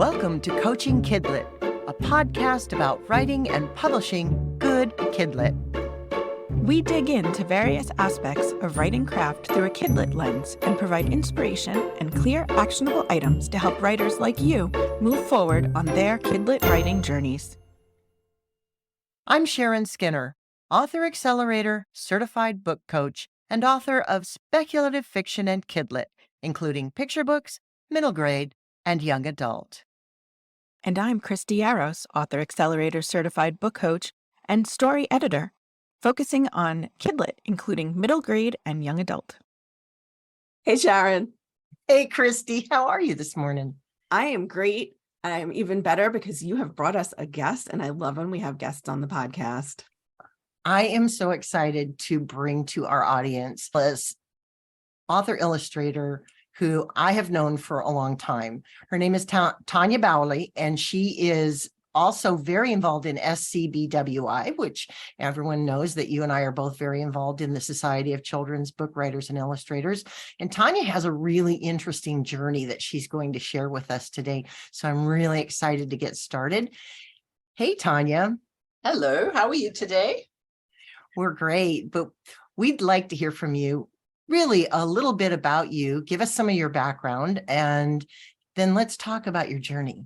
Welcome to Coaching Kidlit, a podcast about writing and publishing good kidlit. We dig into various aspects of writing craft through a kidlit lens and provide inspiration and clear, actionable items to help writers like you move forward on their kidlit writing journeys. I'm Sharon Skinner, author accelerator, certified book coach, and author of speculative fiction and kidlit, including picture books, middle grade, and young adult. And I'm Christy Yaros, author accelerator, certified book coach, and story editor, focusing on kidlit, including middle grade and young adult. Hey, Sharon. Hey, Christy. How are you this morning? I am great. I'm even better because you have brought us a guest, and I love when we have guests on the podcast. I am so excited to bring to our audience this author illustrator who I have known for a long time. Her name is Tanja Bauerle, and she is also very involved in SCBWI, which everyone knows that you and I are both very involved in the Society of Children's Book Writers and Illustrators. And Tanja has a really interesting journey that she's going to share with us today. So I'm really excited to get started. Hey, Tanja. Hello, how are you today? We're great, but we'd like to hear from you. Really a little bit about you. Give us some of your background, and then let's talk about your journey.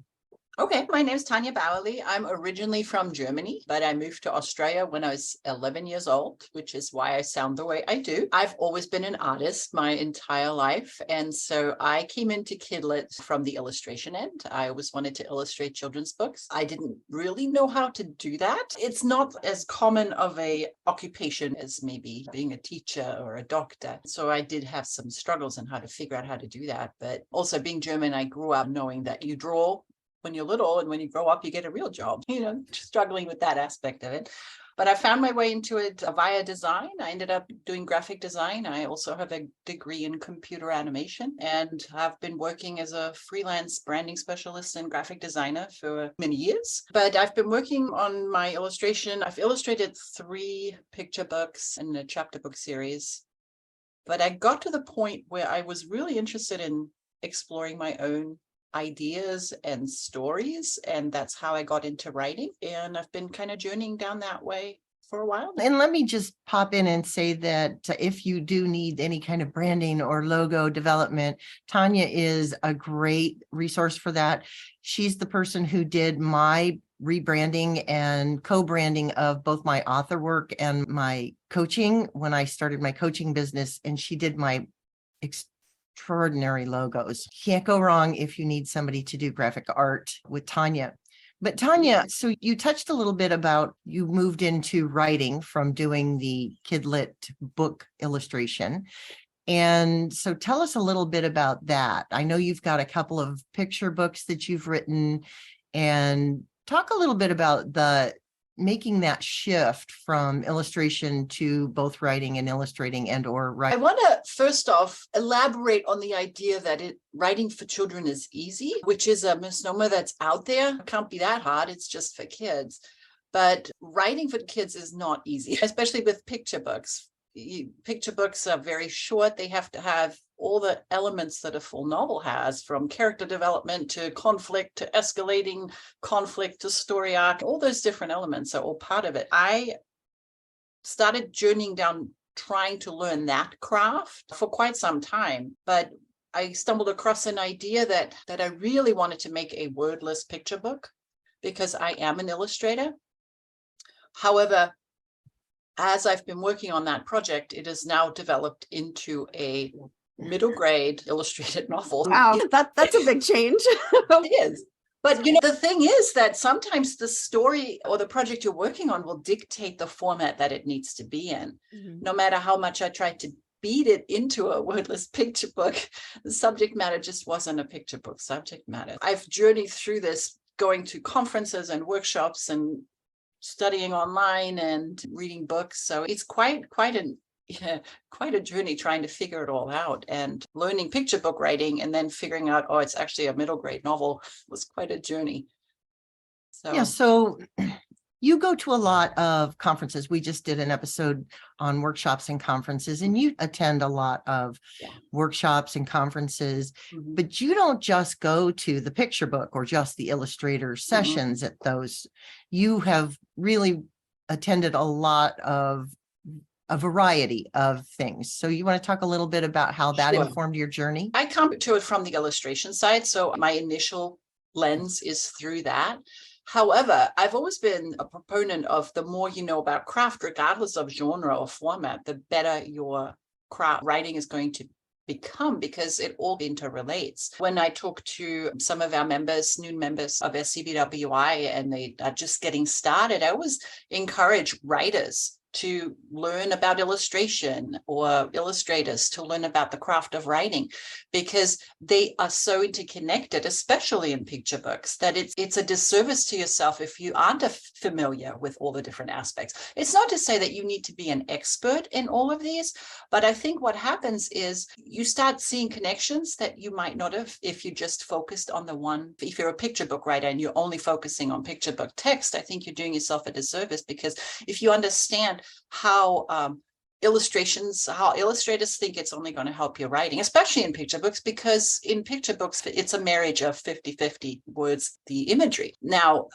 Okay, my name is Tanja Bauerle. I'm originally from Germany, but I moved to Australia when I was 11 years old, which is why I sound the way I do. I've always been an artist my entire life, and so I came into Kidlit from the illustration end. I always wanted to illustrate children's books. I didn't really know how to do that. It's not as common of a occupation as maybe being a teacher or a doctor. So I did have some struggles in how to figure out how to do that. But also being German, I grew up knowing that you draw when you're little, and when you grow up, you get a real job, struggling with that aspect of it. But I found my way into it via design. I ended up doing graphic design. I also have a degree in computer animation and have been working as a freelance branding specialist and graphic designer for many years. But I've been working on my illustration. I've illustrated 3 picture books and a chapter book series. But I got to the point where I was really interested in exploring my own ideas and stories, and that's how I got into writing, and I've been kind of journeying down that way for a while. And let me just pop in and say that if you do need any kind of branding or logo development, Tanja is a great resource for that. She's the person who did my rebranding and co-branding of both my author work and my coaching when I started my coaching business, and she did my extraordinary logos. Can't go wrong if you need somebody to do graphic art with Tanja. But Tanja, so you touched a little bit about you moved into writing from doing the Kidlit book illustration. And so tell us a little bit about that. I know you've got a couple of picture books that you've written, and talk a little bit about making that shift from illustration to both writing and illustrating and or writing. I want to first off elaborate on the idea that writing for children is easy, which is a misnomer that's out there. It can't be that hard. It's just for kids. But writing for kids is not easy, especially with picture books. Picture books are very short. They have to have all the elements that a full novel has, from character development to conflict to escalating conflict to story arc. All those different elements are all part of it. I started journeying down trying to learn that craft for quite some time, but I stumbled across an idea that I really wanted to make a wordless picture book because I am an illustrator. However, as I've been working on that project, it has now developed into a middle grade illustrated novel. Wow, that's a big change. It is. But the thing is that sometimes the story or the project you're working on will dictate the format that it needs to be in. Mm-hmm. No matter how much I tried to beat it into a wordless picture book, the subject matter just wasn't a picture book subject matter. I've journeyed through this, going to conferences and workshops and studying online and reading books. So it's quite a journey trying to figure it all out, and learning picture book writing and then figuring out, it's actually a middle grade novel was quite a journey. So you go to a lot of conferences. We just did an episode on workshops and conferences, and you attend a lot of workshops and conferences, but you don't just go to the picture book or just the illustrator sessions at those. You have really attended a lot of a variety of things. So you want to talk a little bit about how that informed your journey? I come to it from the illustration side. So my initial lens is through that. However, I've always been a proponent of the more you know about craft, regardless of genre or format, the better your craft writing is going to become, because it all interrelates. When I talk to some of our members, new members of SCBWI, and they are just getting started, I always encourage writers to learn about illustration, or illustrators to learn about the craft of writing, because they are so interconnected, especially in picture books, that it's a disservice to yourself if you aren't familiar with all the different aspects. It's not to say that you need to be an expert in all of these, but I think what happens is you start seeing connections that you might not have if you just focused on the one. If you're a picture book writer and you're only focusing on picture book text, I think you're doing yourself a disservice, because if you understand how illustrators think it's only going to help your writing, especially in picture books, because in picture books, it's a marriage of 50-50 words, the imagery. Now,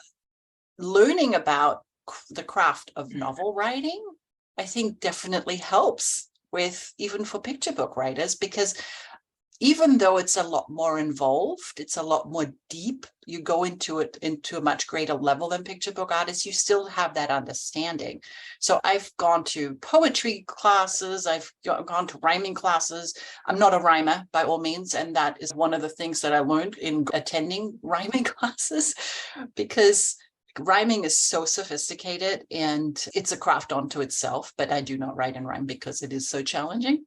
learning about the craft of novel writing, I think definitely helps with, even for picture book writers, because even though it's a lot more involved, it's a lot more deep, you go into it into a much greater level than picture book artists, you still have that understanding. So I've gone to poetry classes, I've gone to rhyming classes. I'm not a rhymer by all means, and that is one of the things that I learned in attending rhyming classes, because rhyming is so sophisticated and it's a craft unto itself, but I do not write and rhyme because it is so challenging.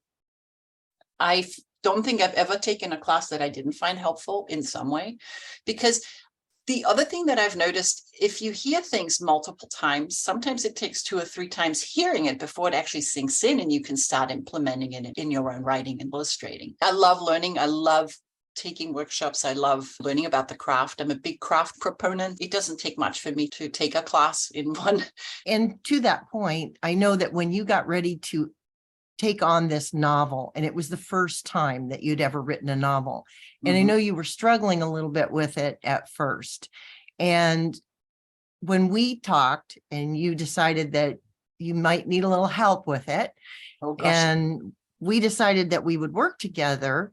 I don't think I've ever taken a class that I didn't find helpful in some way, because the other thing that I've noticed, if you hear things multiple times, sometimes it takes 2 or 3 times hearing it before it actually sinks in and you can start implementing it in your own writing and illustrating. I love learning. I love taking workshops. I love learning about the craft. I'm a big craft proponent. It doesn't take much for me to take a class in one. And to that point, I know that when you got ready to take on this novel, and it was the first time that you'd ever written a novel, and I know you were struggling a little bit with it at first. And when we talked and you decided that you might need a little help with it, and we decided that we would work together,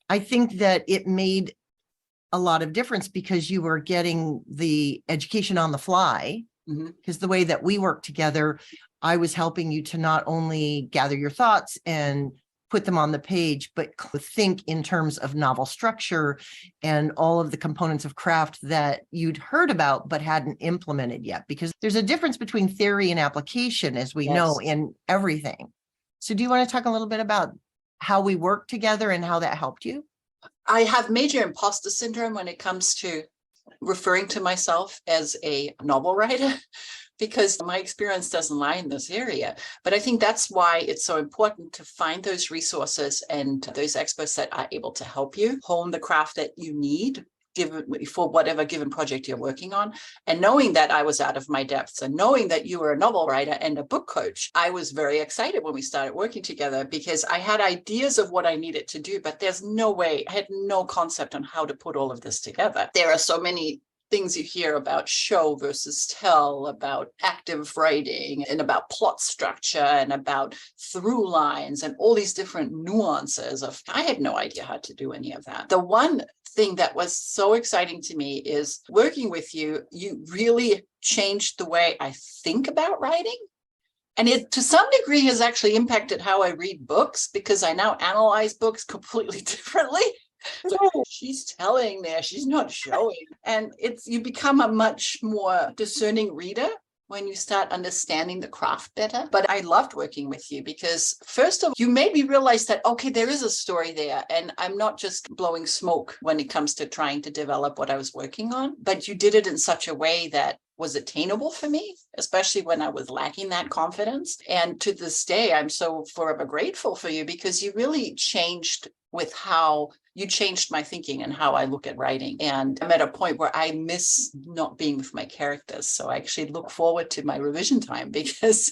I think that it made a lot of difference, because you were getting the education on the fly. Because the way that we work together, I was helping you to not only gather your thoughts and put them on the page, but think in terms of novel structure and all of the components of craft that you'd heard about but hadn't implemented yet. Because there's a difference between theory and application, as we know, in everything. So do you want to talk a little bit about how we work together and how that helped you? I have major imposter syndrome when it comes to referring to myself as a novel writer, because my experience doesn't lie in this area. But I think that's why it's so important to find those resources and those experts that are able to help you hone the craft that you need for whatever given project you're working on. And knowing that I was out of my depths, and knowing that you were a novel writer and a book coach, I was very excited when we started working together, because I had ideas of what I needed to do, but there's no way, I had no concept on how to put all of this together. There are so many things you hear about show versus tell, about active writing, and about plot structure, and about through lines, and all these different nuances of, I had no idea how to do any of that. The one thing that was so exciting to me is working with you. You really changed the way I think about writing. And it, to some degree, has actually impacted how I read books, because I now analyze books completely differently. She's telling there, she's not showing. And you become a much more discerning reader when you start understanding the craft better. But I loved working with you, because first of all, you made me realize that, okay, there is a story there, and I'm not just blowing smoke when it comes to trying to develop what I was working on, but you did it in such a way that was attainable for me, especially when I was lacking that confidence. And to this day, I'm so forever grateful for you, because you really changed with how you changed my thinking and how I look at writing. And I'm at a point where I miss not being with my characters. So I actually look forward to my revision time because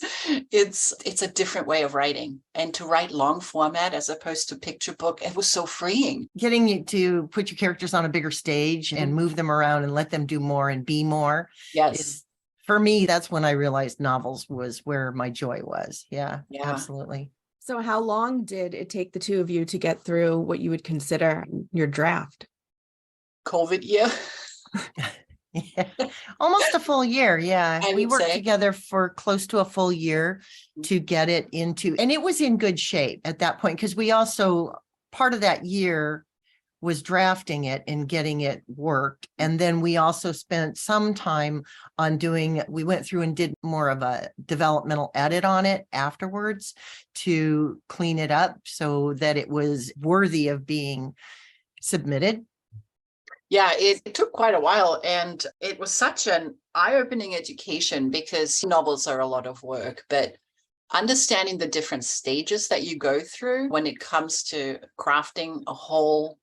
it's a different way of writing. And to write long format as opposed to picture book, it was so freeing. Getting you to put your characters on a bigger stage and move them around and let them do more and be more. Yes. For me, that's when I realized novels was where my joy was. Yeah. Absolutely. So how long did it take the two of you to get through what you would consider your draft? COVID year. Yeah. Almost a full year. Yeah. I We would worked say. together for close to a full year to get it into, and it was in good shape at that point because we also, part of that year was drafting it and getting it worked. And then we also spent some time on we went through and did more of a developmental edit on it afterwards to clean it up so that it was worthy of being submitted. Yeah, it took quite a while, and it was such an eye-opening education because novels are a lot of work, but understanding the different stages that you go through when it comes to crafting a whole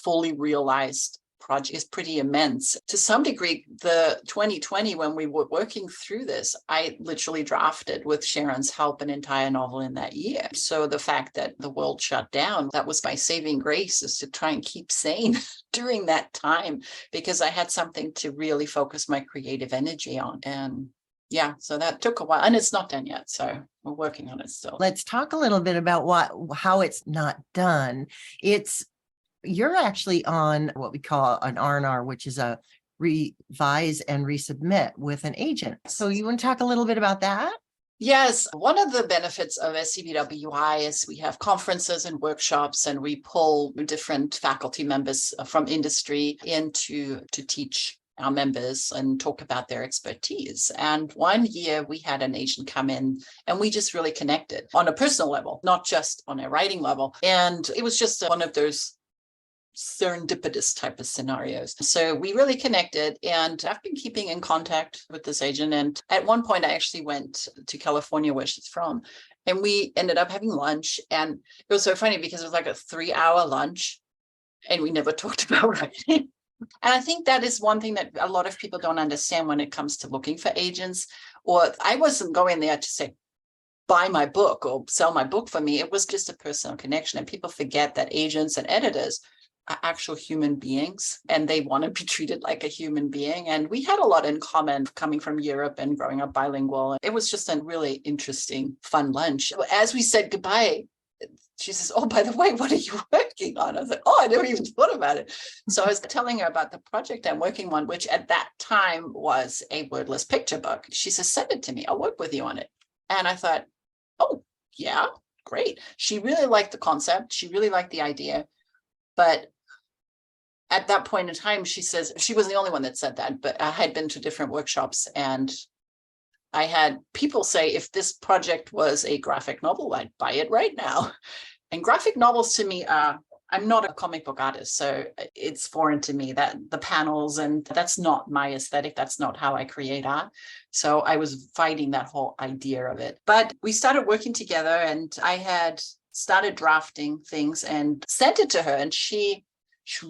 fully realized project is pretty immense. To some degree, the 2020, when we were working through this, I literally drafted with Sharon's help an entire novel in that year. So the fact that the world shut down, that was my saving grace, is to try and keep sane during that time, because I had something to really focus my creative energy on. And yeah, so that took a while, and it's not done yet. So we're working on it still. Let's talk a little bit about how it's not done. You're actually on what we call an R&R, which is a revise and resubmit with an agent. So you want to talk a little bit about that? Yes, one of the benefits of SCBWI is we have conferences and workshops, and we pull different faculty members from industry in to teach our members and talk about their expertise. And one year we had an agent come in and we just really connected on a personal level, not just on a writing level. And it was just one of those serendipitous type of scenarios. So we really connected, and I've been keeping in contact with this agent. And at one point I actually went to California, where she's from, and we ended up having lunch. And it was so funny because it was like a 3-hour lunch and we never talked about writing. And I think that is one thing that a lot of people don't understand when it comes to looking for agents. Or I wasn't going there to say, buy my book or sell my book for me. It was just a personal connection. And people forget that agents and editors are actual human beings, and they want to be treated like a human being. And we had a lot in common, coming from Europe and growing up bilingual. It was just a really interesting, fun lunch. As we said goodbye, she says, "Oh, by the way, what are you working on?" I was like, "Oh, I never even thought about it." So I was telling her about the project I'm working on, which at that time was a wordless picture book. She says, "Send it to me. I'll work with you on it." And I thought, oh, yeah, great. She really liked the concept. She really liked the idea. But at that point in time, she says, she was the only one that said that, but I had been to different workshops, and I had people say, if this project was a graphic novel, I'd buy it right now. And graphic novels to me I'm not a comic book artist, so it's foreign to me, that the panels, and that's not my aesthetic. That's not how I create art. So I was fighting that whole idea of it. But we started working together, and I had started drafting things and sent it to her, and she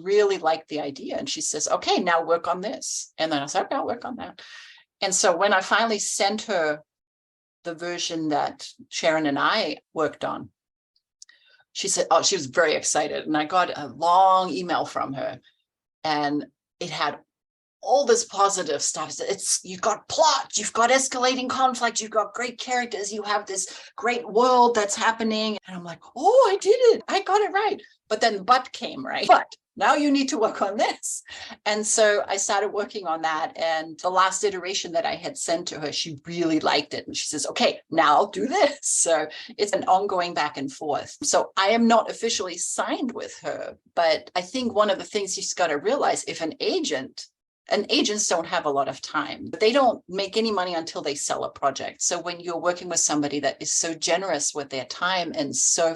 really liked the idea. And she says, "Okay, now work on this." And then I said, "Okay, I'll work on that." And so when I finally sent her the version that Sharon and I worked on, she said, oh, she was very excited. And I got a long email from her, and it had all this positive stuff. You've got plot, you've got escalating conflict, you've got great characters, you have this great world that's happening. And I'm like, oh, I did it. I got it right. But then but came, right? But now you need to work on this. And so I started working on that. And the last iteration that I had sent to her, she really liked it. And she says, "Okay, now I'll do this." So it's an ongoing back and forth. So I am not officially signed with her, but I think one of the things you've got to realize, if and agents don't have a lot of time. They don't make any money until they sell a project. So when you're working with somebody that is so generous with their time and so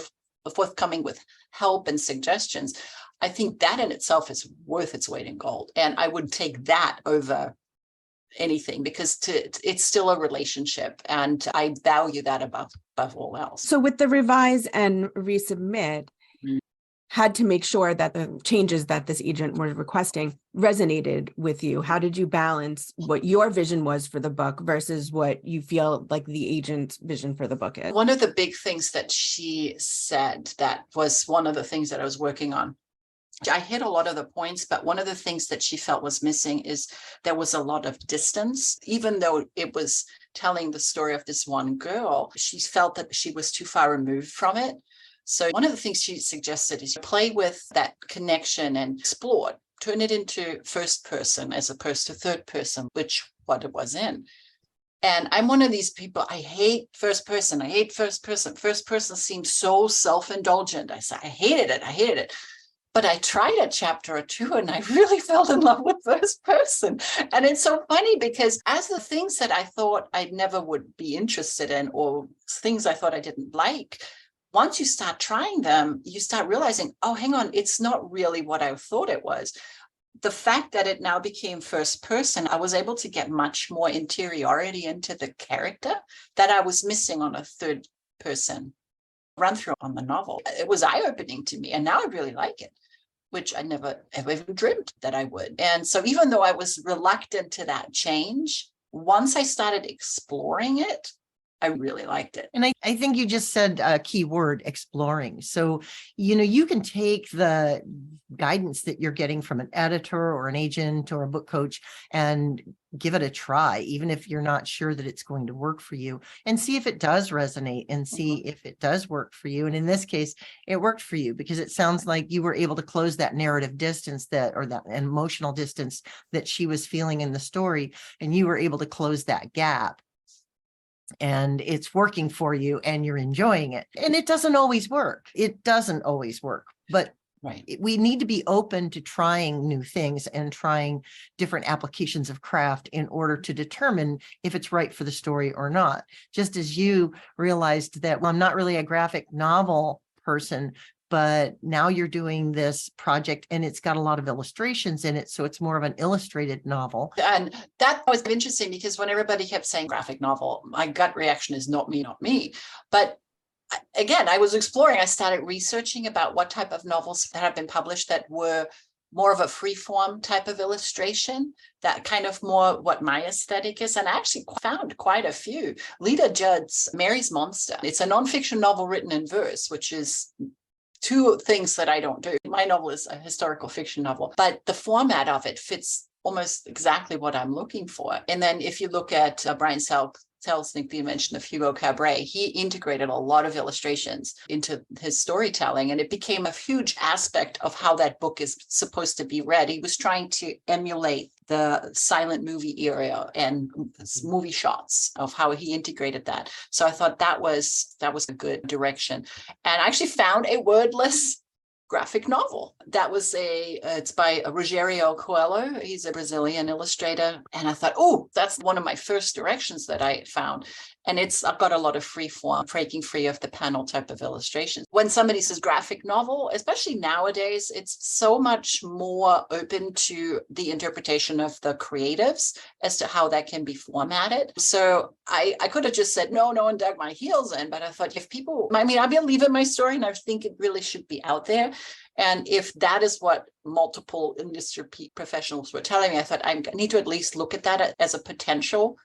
forthcoming with help and suggestions, I think that in itself is worth its weight in gold. And I would take that over anything, because it's still a relationship, and I value that above all else. So with the revise and resubmit, had to make sure that the changes that this agent was requesting resonated with you. How did you balance what your vision was for the book versus what you feel like the agent's vision for the book is? One of the big things that she said that was one of the things that I was working on. I hit a lot of the points, but one of the things that she felt was missing is there was a lot of distance. Even though it was telling the story of this one girl, she felt that she was too far removed from it. So one of the things she suggested is play with that connection and explore it, turn it into first person as opposed to third person, which what it was in. And I'm one of these people, I hate first person. I hate first person. First person seems so self-indulgent. I hated it. But I tried a chapter or two and I really fell in love with first person. And it's so funny because as the things that I thought I never would be interested in or things I thought I didn't like, once you start trying them, you start realizing, oh, hang on, it's not really what I thought it was. The fact that it now became first person, I was able to get much more interiority into the character that I was missing on a third person run through on the novel. It was eye-opening to me, and now I really like it, which I never ever even dreamed that I would. And so even though I was reluctant to that change, once I started exploring it, I really liked it. And I think you just said a key word, exploring. So, you can take the guidance that you're getting from an editor or an agent or a book coach and give it a try, even if you're not sure that it's going to work for you, and see if it does resonate and see if it does work for you. And in this case, it worked for you because it sounds like you were able to close that narrative distance or that emotional distance that she was feeling in the story. And you were able to close that gap. And it's working for you and you're enjoying it. And it doesn't always work. But Right. we need to be open to trying new things and trying different applications of craft in order to determine if it's right for the story or not. Just as you realized that, well, I'm not really a graphic novel person, but now you're doing this project and it's got a lot of illustrations in it. So it's more of an illustrated novel. And that was interesting because when everybody kept saying graphic novel, my gut reaction is not me. But again, I was exploring, I started researching about what type of novels that have been published that were more of a free form type of illustration, that kind of more what my aesthetic is. And I actually found quite a few. Lita Judd's Mary's Monster. It's a nonfiction novel written in verse, which is two things that I don't do. My novel is a historical fiction novel, but the format of it fits almost exactly what I'm looking for. And then if you look at Brian Selznick, the invention of Hugo Cabret, he integrated a lot of illustrations into his storytelling, and it became a huge aspect of how that book is supposed to be read. He was trying to emulate the silent movie era and movie shots of how he integrated that. So I thought that was a good direction. And I actually found a wordless graphic novel. That was it's by Rogério Coelho. He's a Brazilian illustrator. And I thought, oh, that's one of my first directions that I found. And I've got a lot of free form, breaking free of the panel type of illustrations. When somebody says graphic novel, especially nowadays, it's so much more open to the interpretation of the creatives as to how that can be formatted. So I could have just said, no one dug my heels in, but I thought if people, I believe in my story and I think it really should be out there. And if that is what multiple industry professionals were telling me, I thought I need to at least look at that as a potential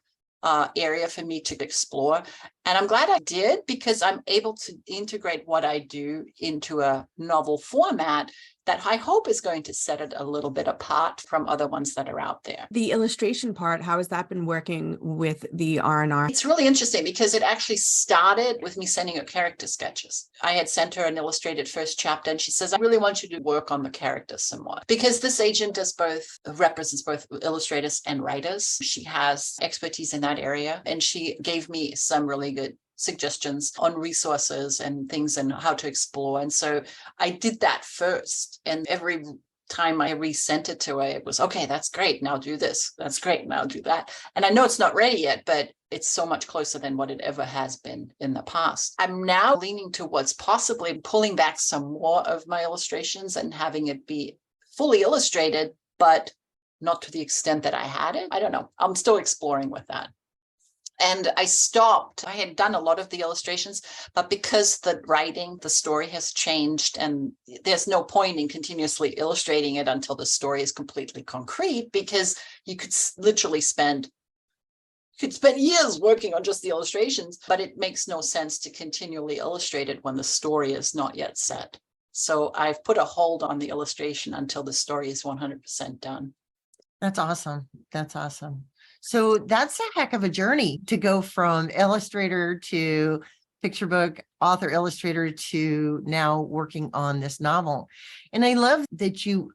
area for me to explore. And I'm glad I did, because I'm able to integrate what I do into a novel format that I hope is going to set it a little bit apart from other ones that are out there. The illustration part, how has that been working with the R&R? It's really interesting because it actually started with me sending her character sketches. I had sent her an illustrated first chapter and she says, I really want you to work on the characters some more, because this agent represents both illustrators and writers. She has expertise in that area, and she gave me some really good suggestions on resources and things and how to explore. And so I did that first. And every time I resent it to her, it was, okay, that's great. Now do this. That's great. Now do that. And I know it's not ready yet, but it's so much closer than what it ever has been in the past. I'm now leaning towards possibly pulling back some more of my illustrations and having it be fully illustrated, but not to the extent that I had it. I don't know. I'm still exploring with that. And I stopped. I had done a lot of the illustrations, but because the writing, the story has changed, and there's no point in continuously illustrating it until the story is completely concrete, because you could literally spend years working on just the illustrations, but it makes no sense to continually illustrate it when the story is not yet set. So I've put a hold on the illustration until the story is 100% done. That's awesome. That's awesome. So that's a heck of a journey to go from illustrator to picture book, author, illustrator to now working on this novel. And I love that you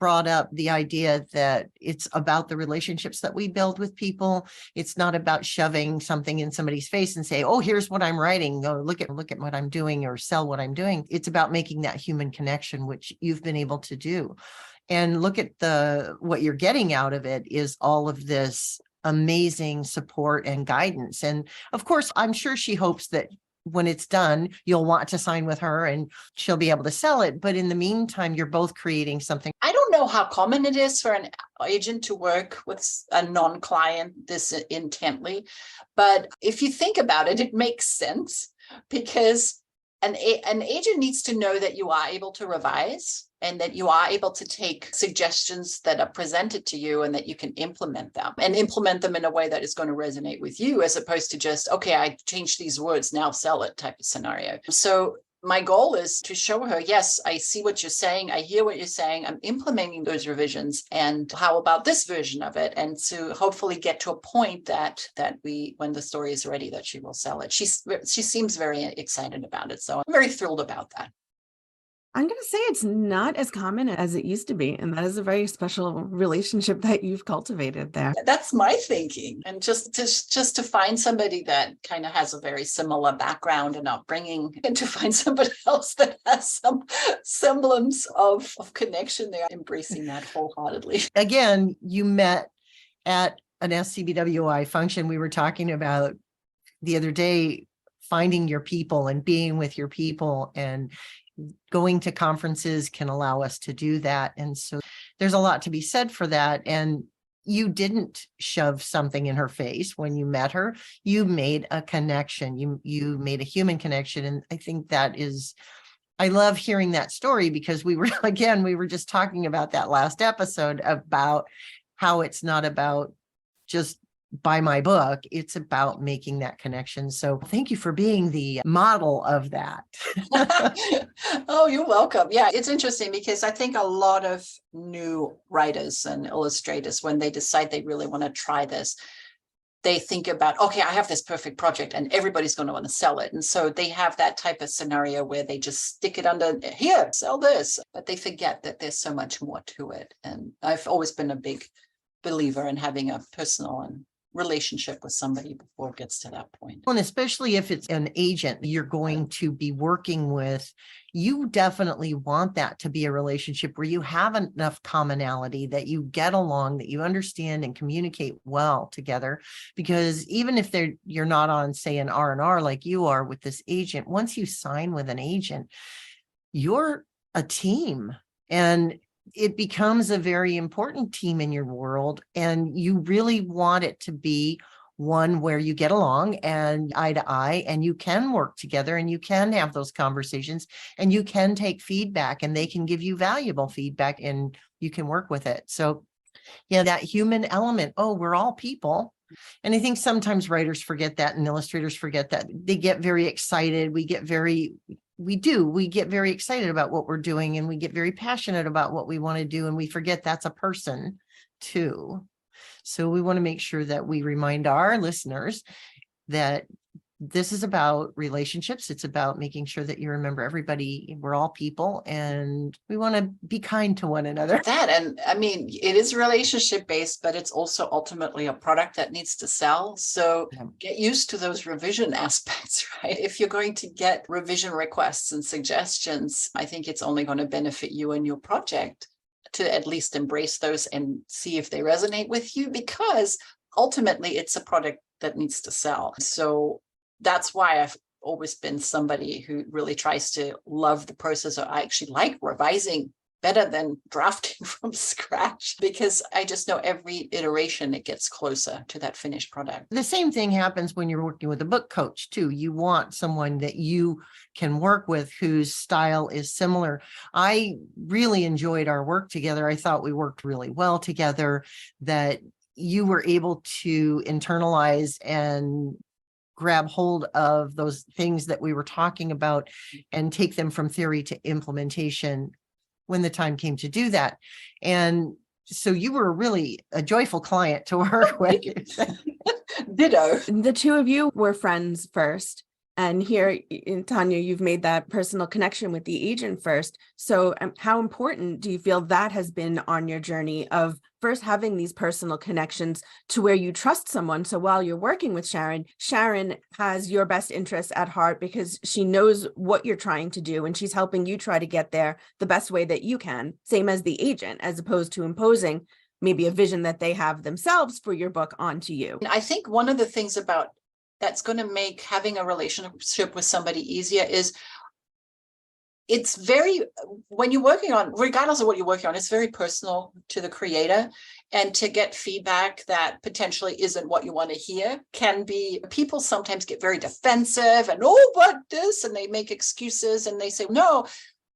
brought up the idea that it's about the relationships that we build with people. It's not about shoving something in somebody's face and say, oh, here's what I'm writing. Oh, look at what I'm doing, or sell what I'm doing. It's about making that human connection, which you've been able to do. And look at what you're getting out of it is all of this amazing support and guidance. And of course, I'm sure she hopes that when it's done, you'll want to sign with her and she'll be able to sell it. But in the meantime, you're both creating something. I don't know how common it is for an agent to work with a non-client this intently, but if you think about it, it makes sense, because an agent needs to know that you are able to revise and that you are able to take suggestions that are presented to you and that you can implement them in a way that is going to resonate with you, as opposed to just, okay, I changed these words, now sell it type of scenario. So my goal is to show her, yes, I see what you're saying. I hear what you're saying. I'm implementing those revisions. And how about this version of it? And to hopefully get to a point that when the story is ready, that she will sell it. She seems very excited about it. So I'm very thrilled about that. I'm going to say it's not as common as it used to be. And that is a very special relationship that you've cultivated there. That's my thinking. And just to find somebody that kind of has a very similar background and upbringing, and to find somebody else that has some semblance of connection, they're embracing that wholeheartedly. Again, you met at an SCBWI function. We were talking about the other day, finding your people and being with your people, and going to conferences can allow us to do that. And so there's a lot to be said for that. And you didn't shove something in her face when you met her. You made a connection. You made a human connection. And I think I love hearing that story, because we were just talking about that last episode about how it's not about just buy my book. It's about making that connection. So thank you for being the model of that. Oh, you're welcome. Yeah, it's interesting, because I think a lot of new writers and illustrators, when they decide they really want to try this, they think about, okay, I have this perfect project and everybody's going to want to sell it. And so they have that type of scenario where they just stick it under, here, sell this. But they forget that there's so much more to it. And I've always been a big believer in having a personal and relationship with somebody before it gets to that point. And especially if it's an agent you're going to be working with, you definitely want that to be a relationship where you have enough commonality, that you get along, that you understand and communicate well together. Because even if you're not on, say, an R&R like you are with this agent, once you sign with an agent, you're a team. And it becomes a very important team in your world, and you really want it to be one where you get along and eye to eye, and you can work together, and you can have those conversations, and you can take feedback, and they can give you valuable feedback, and you can work with it. So yeah, that human element. Oh, we're all people. And I think sometimes writers forget that, and illustrators forget that. They get very excited. We get very excited about what we're doing, and we get very passionate about what we want to do, and we forget that's a person too. So we want to make sure that we remind our listeners that this is about relationships. It's about making sure that you remember everybody, we're all people, and we want to be kind to one another. And I mean, it is relationship based, but it's also ultimately a product that needs to sell. So get used to those revision aspects, right? If you're going to get revision requests and suggestions, I think it's only going to benefit you and your project to at least embrace those and see if they resonate with you, because ultimately it's a product that needs to sell. So that's why I've always been somebody who really tries to love the process. I actually like revising better than drafting from scratch, because I just know every iteration it gets closer to that finished product. The same thing happens when you're working with a book coach too. You want someone that you can work with whose style is similar. I really enjoyed our work together. I thought we worked really well together, that you were able to internalize and grab hold of those things that we were talking about and take them from theory to implementation when the time came to do that. And so you were really a joyful client to work with. Ditto. The two of you were friends first. And here in Tanja, you've made that personal connection with the agent first. So how important do you feel that has been on your journey of first having these personal connections to where you trust someone? So while you're working with Sharon, Sharon has your best interests at heart because she knows what you're trying to do and she's helping you try to get there the best way that you can, same as the agent, as opposed to imposing maybe a vision that they have themselves for your book onto you. I think one of the things about that's going to make having a relationship with somebody easier is it's very, when you're working on, regardless of what you're working on, it's very personal to the creator, and to get feedback that potentially isn't what you want to hear can be, people sometimes get very defensive and, oh, but this, and they make excuses and they say, no.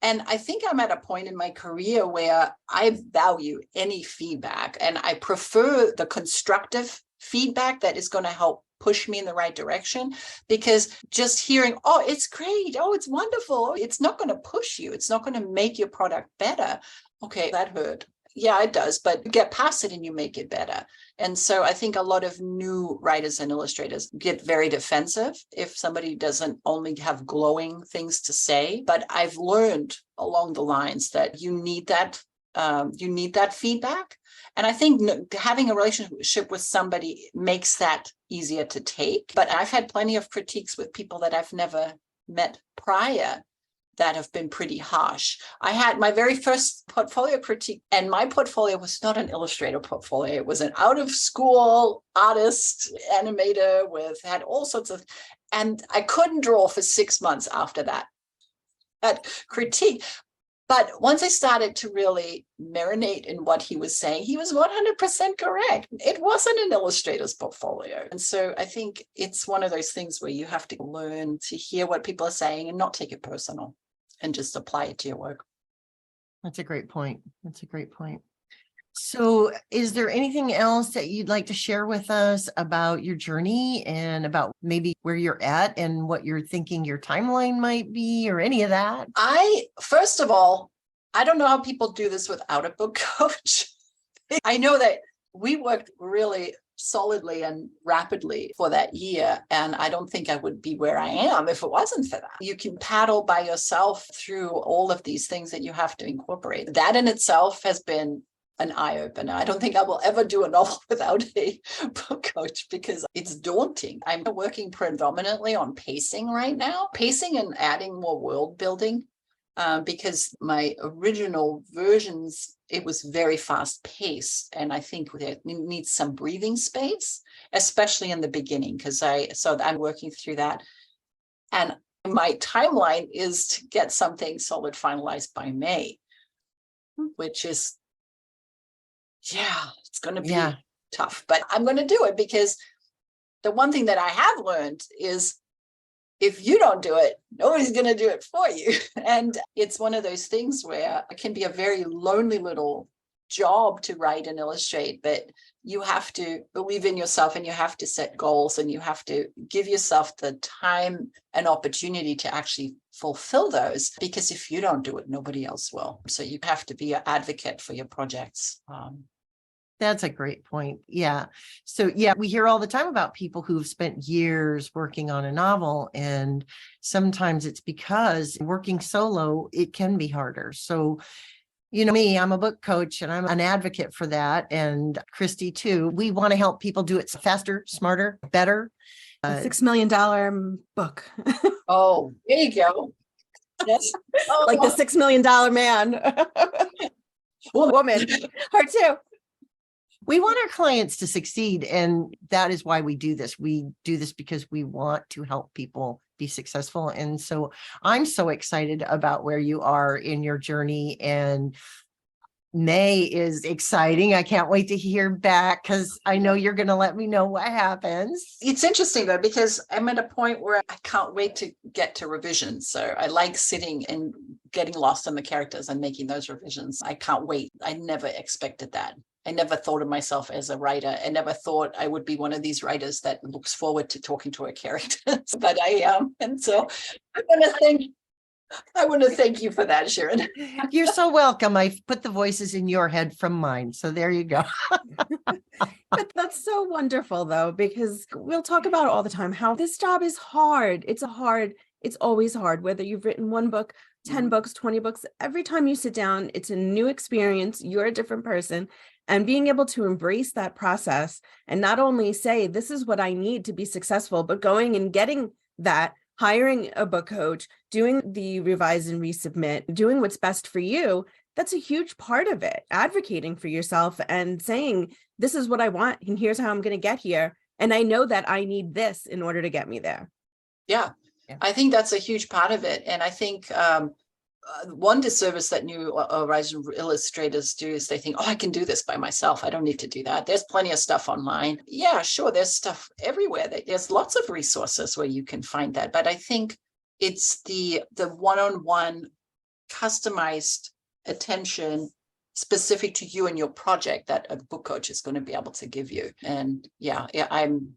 And I think I'm at a point in my career where I value any feedback, and I prefer the constructive feedback that is going to help push me in the right direction, because just hearing, oh, it's great, oh, it's wonderful, it's not going to push you, it's not going to make your product better. Okay, that hurt. Yeah, it does, but you get past it and you make it better. And so I think a lot of new writers and illustrators get very defensive if somebody doesn't only have glowing things to say. But I've learned along the lines that you need that feedback. And I think having a relationship with somebody makes that easier to take. But I've had plenty of critiques with people that I've never met prior that have been pretty harsh. I had my very first portfolio critique, and my portfolio was not an illustrator portfolio. It was an out of school artist, animator had all sorts of, and I couldn't draw for 6 months after that critique. But once I started to really marinate in what he was saying, he was 100% correct. It wasn't an illustrator's portfolio. And so I think it's one of those things where you have to learn to hear what people are saying and not take it personal and just apply it to your work. That's a great point. That's a great point. So is there anything else that you'd like to share with us about your journey and about maybe where you're at and what you're thinking your timeline might be, or any of that? First of all, I don't know how people do this without a book coach. I know that we worked really solidly and rapidly for that year, and I don't think I would be where I am if it wasn't for that. You can paddle by yourself through all of these things that you have to incorporate. That in itself has been an eye-opener. I don't think I will ever do a novel without a book coach because it's daunting. I'm working predominantly on pacing right now, pacing and adding more world building, because my original versions, it was very fast paced. And I think it needs some breathing space, especially in the beginning, so I'm working through that. And my timeline is to get something solid finalized by May, which is, yeah, it's going to be tough, but I'm going to do it, because the one thing that I have learned is if you don't do it, nobody's going to do it for you. And it's one of those things where it can be a very lonely little job to write and illustrate, but you have to believe in yourself and you have to set goals and you have to give yourself the time and opportunity to actually fulfill those, because if you don't do it, nobody else will. So you have to be an advocate for your projects. That's a great point. Yeah. So yeah, we hear all the time about people who've spent years working on a novel, and sometimes it's because working solo, it can be harder. So, you know, me, I'm a book coach and I'm an advocate for that. And Christy too. We want to help people do it faster, smarter, better. $6 million book. Oh, there you go. Yes. Oh, Like the $6 million man. Woman. Her too. We want our clients to succeed, and that is why we do this. We do this because we want to help people be successful. And so I'm so excited about where you are in your journey, and May is exciting. I can't wait to hear back because I know you're going to let me know what happens. It's interesting though, because I'm at a point where I can't wait to get to revisions. So I like sitting and getting lost in the characters and making those revisions. I can't wait. I never expected that. I never thought of myself as a writer. I never thought I would be one of these writers that looks forward to talking to a character, but I am. And so I want to thank you for that, Sharon. You're so welcome. I've put the voices in your head from mine. So there you go. But that's so wonderful though, because we'll talk about all the time how this job is hard. It's always hard, whether you've written one book, 10 books, 20 books. Every time you sit down, it's a new experience. You're a different person. And being able to embrace that process and not only say, this is what I need to be successful, but going and getting that, hiring a book coach, doing the revise and resubmit, doing what's best for you, that's a huge part of it. Advocating for yourself and saying, this is what I want, and here's how I'm going to get here. And I know that I need this in order to get me there. Yeah, I think that's a huge part of it. And I think one disservice that new rising illustrators do is they think, oh, I can do this by myself. I don't need to do that. There's plenty of stuff online. Yeah, sure. There's stuff everywhere. There's lots of resources where you can find that. But I think it's the one-on-one customized attention specific to you and your project that a book coach is going to be able to give you. And yeah, I'm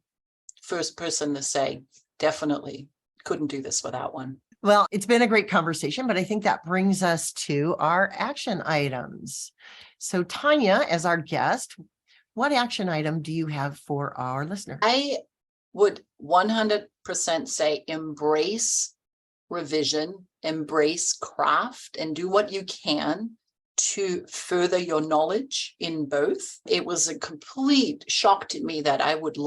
first person to say, definitely couldn't do this without one. Well, it's been a great conversation, but I think that brings us to our action items. So Tanja, as our guest, what action item do you have for our listener? I would 100% say embrace revision, embrace craft, and do what you can to further your knowledge in both. It was a complete shock to me that I would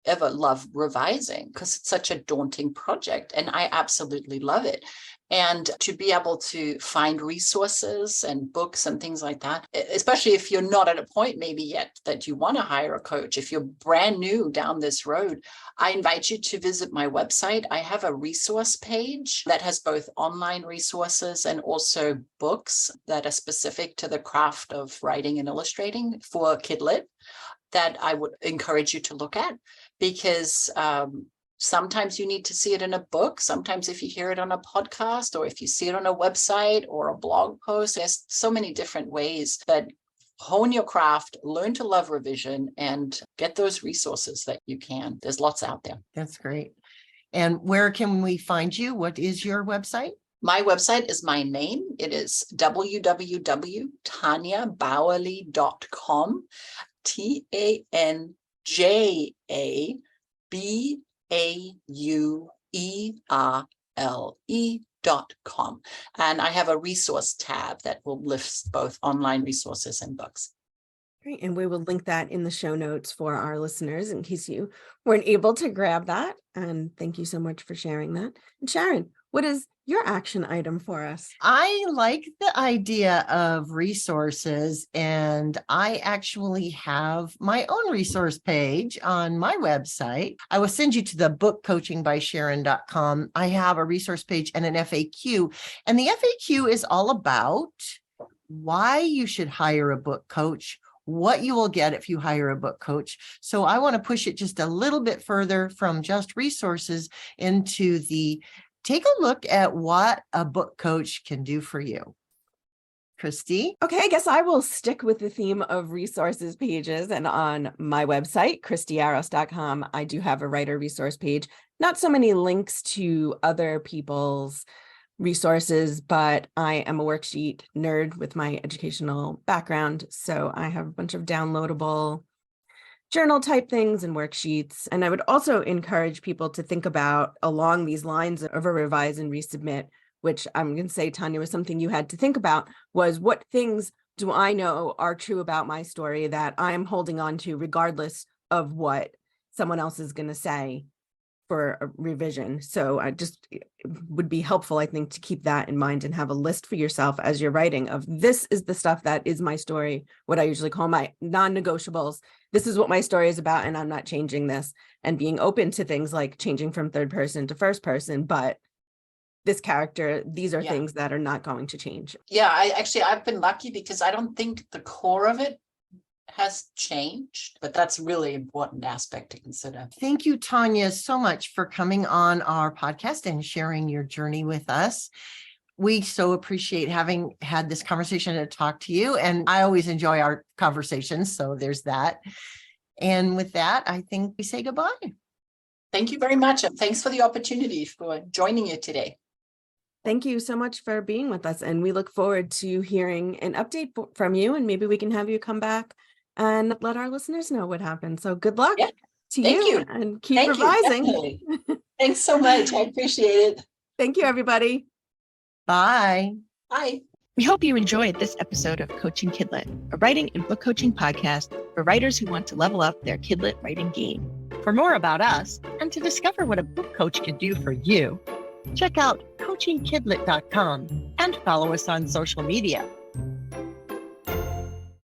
ever love revising because it's such a daunting project, and I absolutely love it. And to be able to find resources and books and things like that, especially if you're not at a point maybe yet that you want to hire a coach, if you're brand new down this road, I invite you to visit my website. I have a resource page that has both online resources and also books that are specific to the craft of writing and illustrating for Kidlit that I would encourage you to look at, because sometimes you need to see it in a book. Sometimes if you hear it on a podcast, or if you see it on a website or a blog post, there's so many different ways that hone your craft, learn to love revision, and get those resources that you can. There's lots out there. That's great. And where can we find you? What is your website? My website is my name. It is www.tanjabauerle.com. TanjaBauerle.com. And I have a resource tab that will list both online resources and books. Great. And we will link that in the show notes for our listeners in case you weren't able to grab that. And thank you so much for sharing that. And Sharon, what is your action item for us? I like the idea of resources, and I actually have my own resource page on my website. I will send you to the bookcoachingbysharon.com. I have a resource page and an FAQ, and the FAQ is all about why you should hire a book coach, what you will get if you hire a book coach. So I want to push it just a little bit further from just resources into the take a look at what a book coach can do for you. Christy? Okay, I guess I will stick with the theme of resources pages. And on my website, christyaros.com, I do have a writer resource page. Not so many links to other people's resources, but I am a worksheet nerd with my educational background. So I have a bunch of downloadable journal type things and worksheets. And I would also encourage people to think about along these lines of a revise and resubmit, which I'm going to say, Tanja, was something you had to think about, was what things do I know are true about my story that I'm holding on to regardless of what someone else is going to say for a revision. So I just it would be helpful, I think, to keep that in mind and have a list for yourself as you're writing of this is the stuff that is my story, what I usually call my non-negotiables. This is what my story is about, and I'm not changing this, and being open to things like changing from third person to first person. But this character, these are things that are not going to change. Yeah, I've been lucky because I don't think the core of it has changed, but that's a really important aspect to consider. Thank you, Tanja, so much for coming on our podcast and sharing your journey with us. We so appreciate having had this conversation and talk to you. And I always enjoy our conversations. So there's that. And with that, I think we say goodbye. Thank you very much. And thanks for the opportunity for joining you today. Thank you so much for being with us. And we look forward to hearing an update from you. And maybe we can have you come back and let our listeners know what happened. So good luck to you and keep revising. Thanks so much. I appreciate it. Thank you, everybody. Bye. Bye. We hope you enjoyed this episode of Coaching Kidlit, a writing and book coaching podcast for writers who want to level up their Kidlit writing game. For more about us and to discover what a book coach can do for you, check out coachingkidlit.com and follow us on social media.